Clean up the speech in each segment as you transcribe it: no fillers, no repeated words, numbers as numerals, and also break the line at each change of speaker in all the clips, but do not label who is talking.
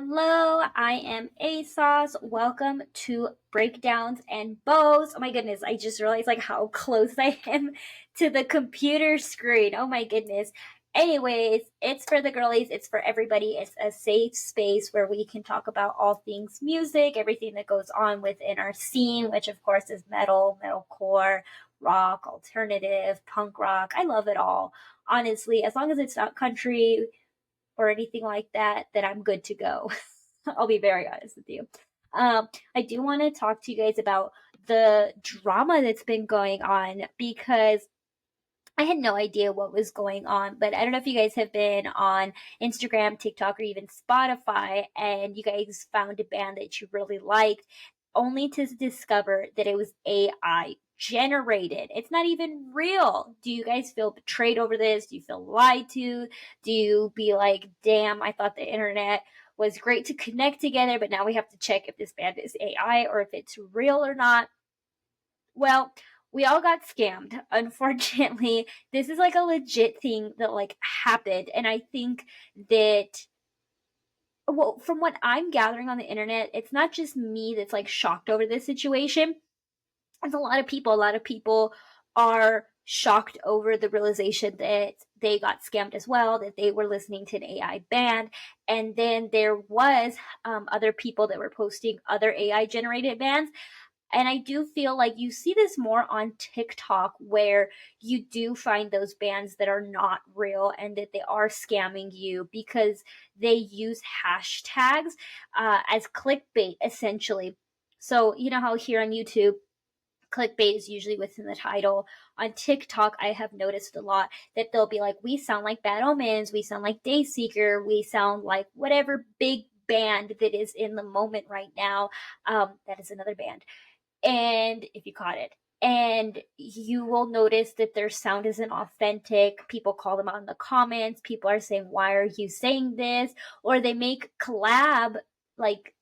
Hello, I am ASOS. Welcome to Breakdowns and Bows. Oh my goodness, I just realized like how close I am to the computer screen. Oh my goodness. Anyways, it's for the girlies, it's for everybody. It's a safe space where we can talk about all things music, everything that goes on within our scene, which of course is metal, metalcore, rock, alternative, punk rock. I love it all. Honestly, as long as it's not country, or anything like that, then I'm good to go. I'll be very honest with you. I do want to talk to you guys about the drama that's been going on because I had no idea what was going on, but I don't know if you guys have been on Instagram, TikTok, or even Spotify, and you guys found a band that you really liked, only to discover that it was AI generated. It's not even real. Do you guys feel betrayed over this? Do you feel lied to? Do you be like, damn, I thought the internet was great to connect together, but now we have to check if this band is AI or if it's real or not? Well, we all got scammed. Unfortunately, this is like a legit thing that like happened. And I think that, well, from what I'm gathering on the internet, it's not just me that's like shocked over this situation. It's a lot of people are shocked over the realization that they got scammed as well, that they were listening to an AI band. And then there was other people that were posting other AI generated bands, and I do feel like you see this more on TikTok where you do find those bands that are not real and that they are scamming you because they use hashtags as clickbait, essentially. So, you know how here on YouTube, clickbait is usually within the title. On TikTok, I have noticed a lot that they'll be like, we sound like Bad Omens, we sound like Dayseeker, we sound like whatever big band that is in the moment right now. That is another band, and if you caught it, and you will notice that their sound isn't authentic. People call them out in the comments. People are saying, why are you saying this? Or they make collab like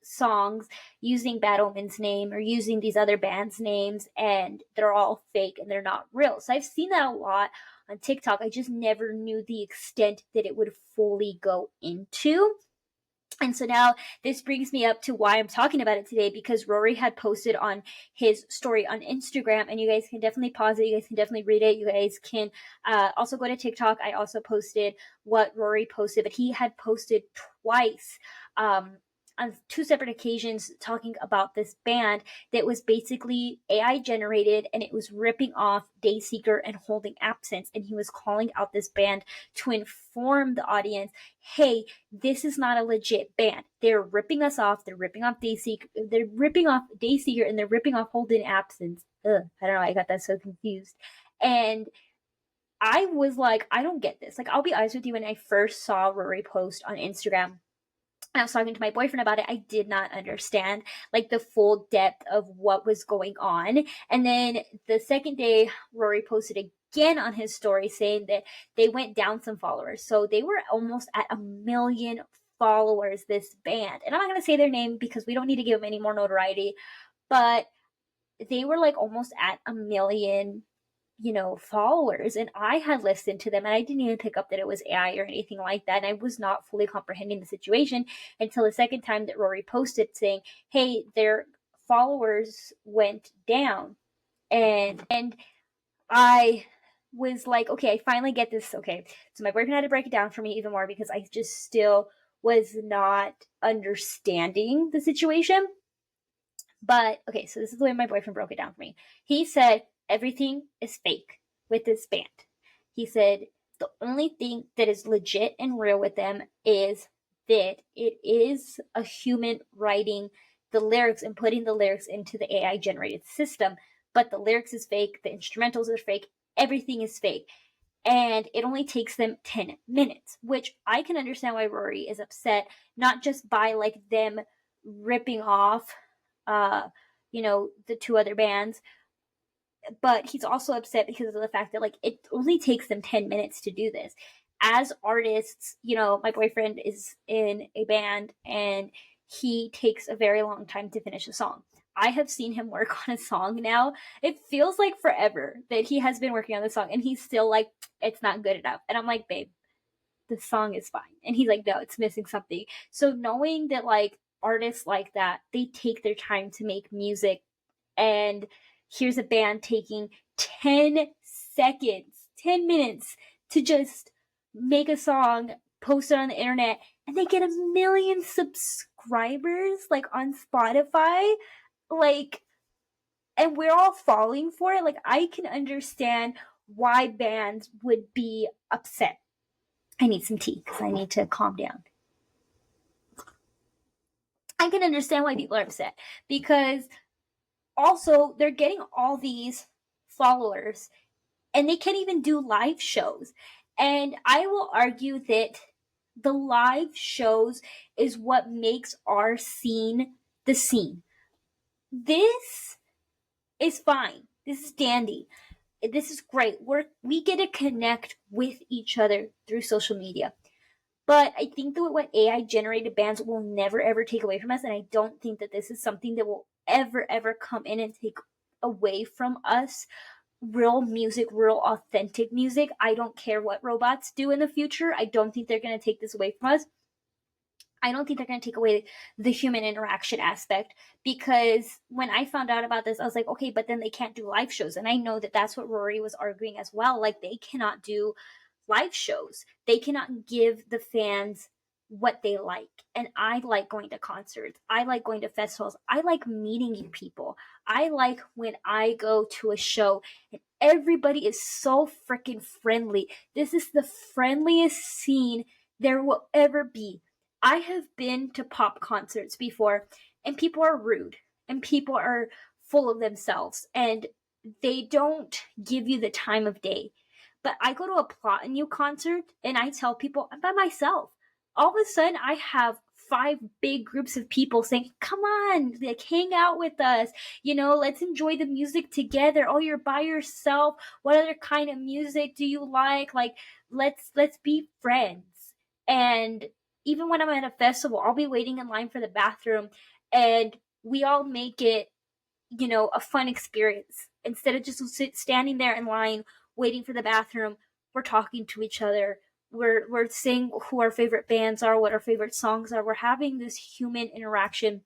songs using Bad Omen's name or using these other bands' names, and they're all fake and they're not real. So I've seen that a lot on TikTok. I just never knew the extent that it would fully go into. And so now this brings me up to why I'm talking about it today, because Rory had posted on his story on Instagram, and you guys can definitely pause it. You guys can definitely read it. You guys can also go to TikTok. I also posted what Rory posted, but he had posted twice on two separate occasions talking about this band that was basically AI generated, and it was ripping off Dayseeker and Holding Absence. And he was calling out this band to inform the audience, hey, this is not a legit band. They're ripping us off. They're ripping off Dayseeker. They're ripping off Dayseeker, and they're ripping off Holding Absence. Ugh, I don't know. I got that so confused. And I was like, I don't get this. Like, I'll be honest with you. When I first saw Rory post on Instagram, I was talking to my boyfriend about it, I did not understand like the full depth of what was going on. And then the second day, Rory posted again on his story saying that they went down some followers. So they were almost at 1 million followers, this band. And I'm not going to say their name because we don't need to give them any more notoriety, but they were like almost at 1 million, followers. And I had listened to them and I didn't even pick up that it was AI or anything like that. And I was not fully comprehending the situation until the second time that Rory posted saying, hey, their followers went down. And I was like, okay, I finally get this. Okay. So my boyfriend had to break it down for me even more because I just still was not understanding the situation. But okay, so this is the way my boyfriend broke it down for me. He said everything is fake with this band. He said the only thing that is legit and real with them is that it is a human writing the lyrics and putting the lyrics into the AI generated system, but the lyrics is fake, the instrumentals are fake, everything is fake. And it only takes them 10 minutes, which I can understand why Rory is upset, not just by like them ripping off uh, the two other bands. But he's also upset because of the fact that like it only takes them 10 minutes to do this. As artists, my boyfriend is in a band and he takes a very long time to finish a song. I have seen him work on a song now. It feels like forever that he has been working on the song and he's still like, it's not good enough. And I'm like, babe, the song is fine. And he's like, no, it's missing something. So knowing that like artists like that, they take their time to make music, and here's a band taking 10 seconds, 10 minutes to just make a song, post it on the internet, and they get 1 million subscribers like on Spotify. Like, and we're all falling for it. Like, I can understand why bands would be upset. I need some tea because I need to calm down. I can understand why people are upset because also they're getting all these followers and they can't even do live shows. And I will argue that the live shows is what makes our scene the scene. This is fine. This is dandy. This is great. We get to connect with each other through social media. But I think that what AI generated bands will never ever take away from us. And I don't think that this is something that will ever come in and take away from us real music, real authentic music. I don't care what robots do in the future. I don't think they're going to take this away from us. I don't think they're going to take away the human interaction aspect, because when I found out about this, I was like, okay, but then they can't do live shows. And I know that that's what Rory was arguing as well. Like, they cannot do live shows. They cannot give the fans what they like. And I like going to concerts. I like going to festivals. I like meeting new people. I like when I go to a show and everybody is so freaking friendly. This is the friendliest scene there will ever be. I have been to pop concerts before, and people are rude and people are full of themselves and they don't give you the time of day. But I go to a Plot and You concert and I tell people I'm by myself. All of a sudden, I have 5 big groups of people saying, come on, like, hang out with us. Let's enjoy the music together. Oh, you're by yourself. What other kind of music do you like? Like, let's be friends. And even when I'm at a festival, I'll be waiting in line for the bathroom and we all make it, a fun experience. Instead of just standing there in line waiting for the bathroom, we're talking to each other. We're saying who our favorite bands are, what our favorite songs are. We're having this human interaction.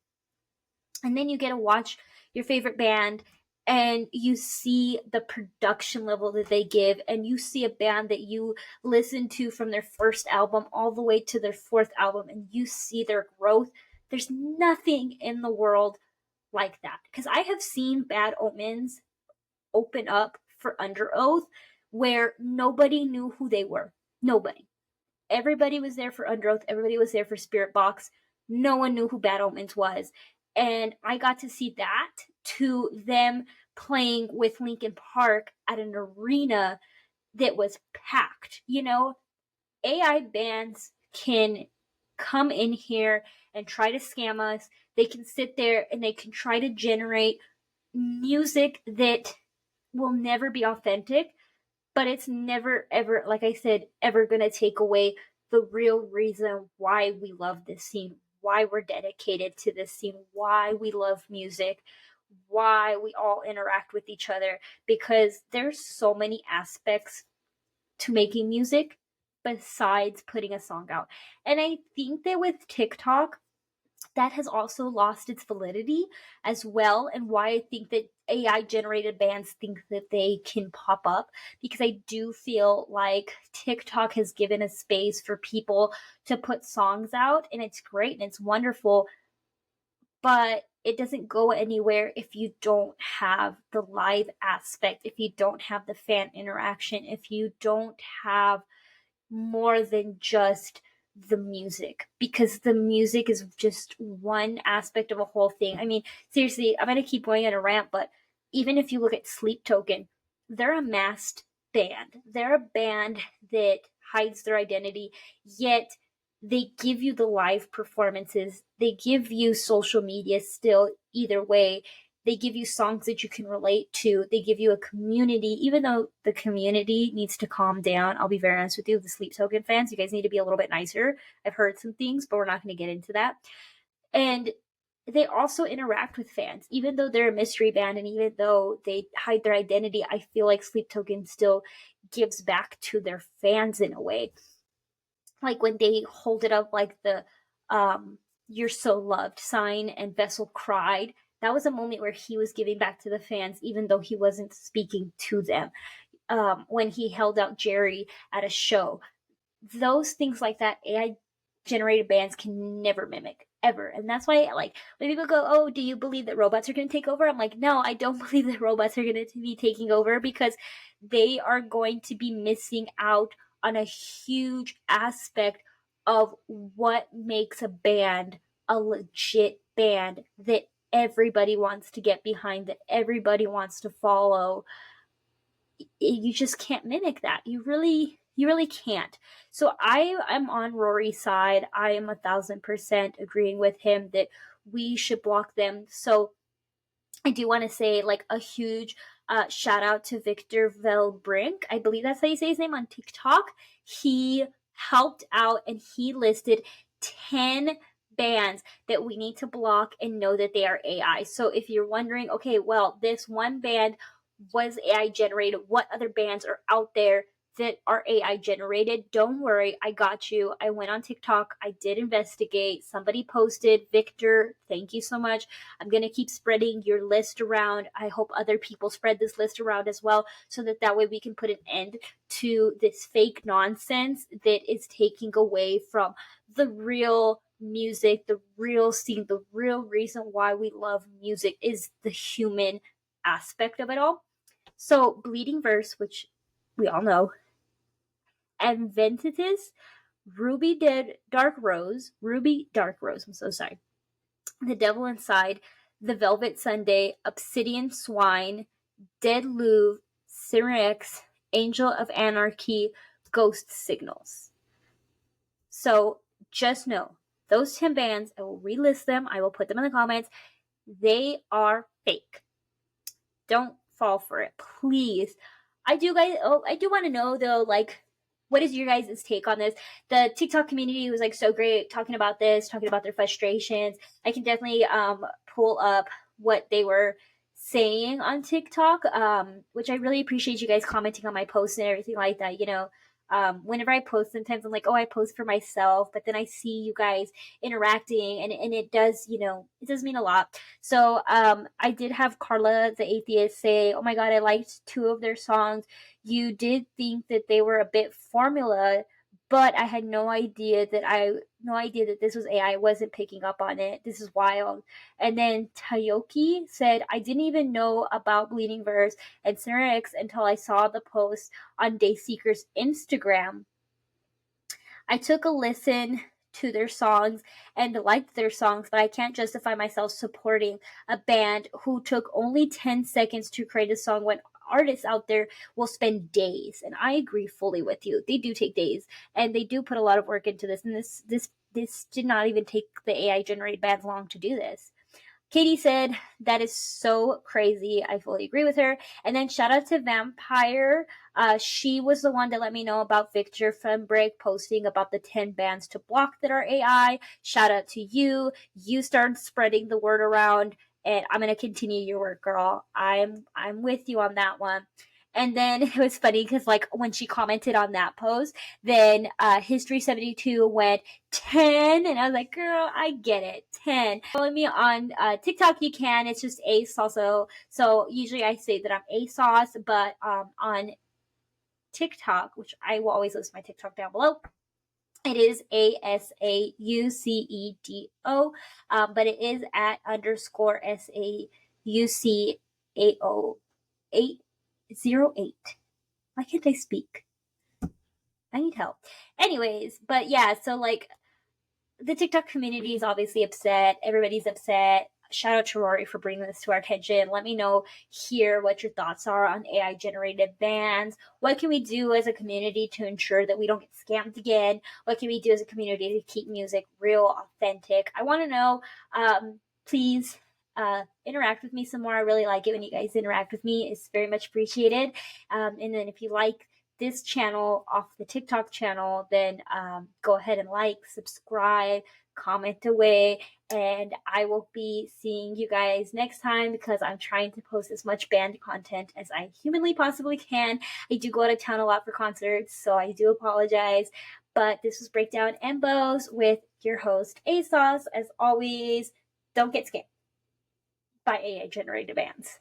And then you get to watch your favorite band and you see the production level that they give, and you see a band that you listen to from their first album all the way to their 4th album, and you see their growth. There's nothing in the world like that, because I have seen Bad Omens open up for Underoath where nobody knew who they were. Nobody. Everybody was there for Underoath. Everybody was there for Spiritbox. No one knew who Bad Omens was. And I got to see that, to them playing with Linkin Park at an arena that was packed. AI bands can come in here and try to scam us. They can sit there and they can try to generate music that will never be authentic, but it's never ever, like I said, ever going to take away the real reason why we love this scene, why we're dedicated to this scene, why we love music, why we all interact with each other, because there's so many aspects to making music besides putting a song out. And I think that with TikTok, that has also lost its validity as well, and why I think that AI generated bands think that they can pop up, because I do feel like TikTok has given a space for people to put songs out, and it's great and it's wonderful, but it doesn't go anywhere if you don't have the live aspect, if you don't have the fan interaction, if you don't have more than just the music, because the music is just one aspect of a whole thing. I mean, seriously, I'm going to keep going on a rant, but even if you look at Sleep Token, they're a masked band. They're a band that hides their identity, yet they give you the live performances. They give you social media still, either way. They give you songs that you can relate to. They give you a community, even though the community needs to calm down. I'll be very honest with you, the Sleep Token fans, you guys need to be a little bit nicer. I've heard some things, but we're not going to get into that. And they also interact with fans, even though they're a mystery band and even though they hide their identity. I feel like Sleep Token still gives back to their fans in a way. like when they hold it up like the "You're so loved" sign and Vessel cried. That was a moment where he was giving back to the fans, even though he wasn't speaking to them. When he held out Jerry at a show, those things like that, AI generated bands can never mimic ever. And that's why, like, when people go, "Oh, do you believe that robots are going to take over?" I'm like, no, I don't believe that robots are going to be taking over, because they are going to be missing out on a huge aspect of what makes a band a legit band that everybody wants to get behind, that everybody wants to follow. You just can't mimic that. You really can't. So I am on Rory's side. I am 1,000% agreeing with him that we should block them. So I do want to say, like, a huge shout out to Victor Velbrink. I believe that's how you say his name on TikTok. He helped out and he listed 10 bands that we need to block and know that they are AI. So if you're wondering, okay, well, this one band was AI generated, what other bands are out there that are AI generated? Don't worry, I got you. I went on TikTok, I did investigate. Somebody posted, Victor, thank you so much. I'm going to keep spreading your list around. I hope other people spread this list around as well, so that way we can put an end to this fake nonsense that is taking away from the real music, the real scene, the real reason why we love music is the human aspect of it all. So, Bleeding Verse, which we all know, and Ventitus, Ruby Dark Rose, I'm so sorry, The Devil Inside, The Velvet Sunday, Obsidian Swine, Dead Louvre, Syrinx, Angel of Anarchy, Ghost Signals. So just know, those 10 bands, I will relist them, I will put them in the comments. They are fake. Don't fall for it, please. I do want to know though, like, what is your guys' take on this? The TikTok community was like so great talking about this, talking about their frustrations. I can definitely pull up what they were saying on TikTok, which I really appreciate you guys commenting on my posts and everything like that. Whenever I post, sometimes I'm like, oh, I post for myself, but then I see you guys interacting, and it does, it does mean a lot. So I did have Carla the Atheist say, oh my God, I liked 2 of their songs. You did think that they were a bit formula, but I had no idea that this was AI. I wasn't picking up on it. This is wild. And then Tayoki said, I didn't even know about Bleeding Verse and Syrinx until I saw the post on Dayseeker's Instagram. I took a listen to their songs and liked their songs, but I can't justify myself supporting a band who took only 10 seconds to create a song when artists out there will spend days. And I agree fully with you. They do take days, and they do put a lot of work into this. And this did not even take the AI generated bands long to do this. Katie said, that is so crazy. I fully agree with her. And then shout out to Vampire. She was the one that let me know about Victor Fembrick posting about the 10 bands to block that are AI. Shout out to you. You started spreading the word around, and I'm going to continue your work, girl. I'm with you on that one. And then it was funny because, like, when she commented on that post, then History 72 went 10, and I was like, girl, I get it, 10. Follow me on TikTok, you can. It's just ASauce. So usually I say that I'm ASauce, but on TikTok, which I will always list my TikTok down below, it is ASAUCEDO, but it is at _SAUCAO808. Why can't I speak? I need help. Anyways, but yeah, so like, the TikTok community is obviously upset. Everybody's upset. Shout out to Rory for bringing this to our attention. Let me know here what your thoughts are on AI generated bands. What can we do as a community to ensure that we don't get scammed again? What can we do as a community to keep music real, authentic? I want to know. Please interact with me some more. I really like it when you guys interact with me. It's very much appreciated. And then if you like this channel off the TikTok channel, then go ahead and like, subscribe, comment away, and I will be seeing you guys next time because I'm trying to post as much band content as I humanly possibly can. I do go out of town a lot for concerts, so I do apologize. But this was Breakdown and Bows with your host, ASOS. As always, don't get scammed by AI generated bands.